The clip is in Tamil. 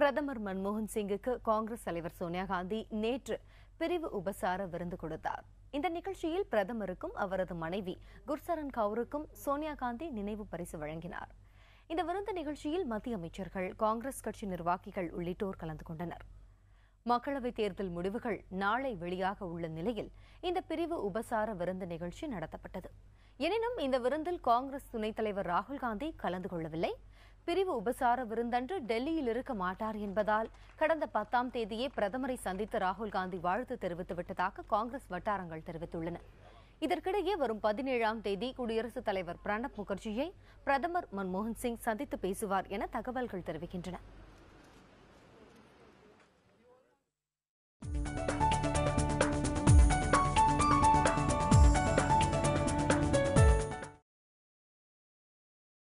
பிரதமர் மன்மோகன் சிங்குக்கு காங்கிரஸ் தலைவர் சோனியா காந்தி நேற்று பிரிவு உபசார விருந்து கொடுத்தார். இந்த நிகழ்ச்சியில் பிரதமருக்கும் அவரது மனைவி குர்சரன் கவுருக்கும் சோனியா காந்தி நினைவு பரிசு வழங்கினார். இந்த விருந்து நிகழ்ச்சியில் மத்திய அமைச்சர்கள், காங்கிரஸ் கட்சி நிர்வாகிகள் உள்ளிட்டோர் கலந்து கொண்டனர். மக்களவைத் தேர்தல் முடிவுகள் நாளை வெளியாக உள்ள நிலையில் இந்த பிரிவு உபசார விருந்து நிகழ்ச்சி நடத்தப்பட்டது. எனினும் இந்த விருந்தில் காங்கிரஸ் துணைத் தலைவர் ராகுல் காந்தி கலந்து கொள்ளவில்லை. பிரிவு உபசார விருந்தன்று டெல்லியில் இருக்க மாட்டார் என்பதால் கடந்த 10ஆம் தேதியே பிரதமரை சந்தித்து ராகுல் காந்தி வாழ்த்து தெரிவித்துவிட்டதாக காங்கிரஸ் வட்டாரங்கள் தெரிவித்துள்ளன. இதற்கிடையே வரும் 17ஆம் தேதி குடியரசுத் தலைவர் பிரணப் முகர்ஜியை பிரதமர் மன்மோகன் சிங் சந்தித்து பேசுவார் என தகவல்கள் தெரிவிக்கின்றன.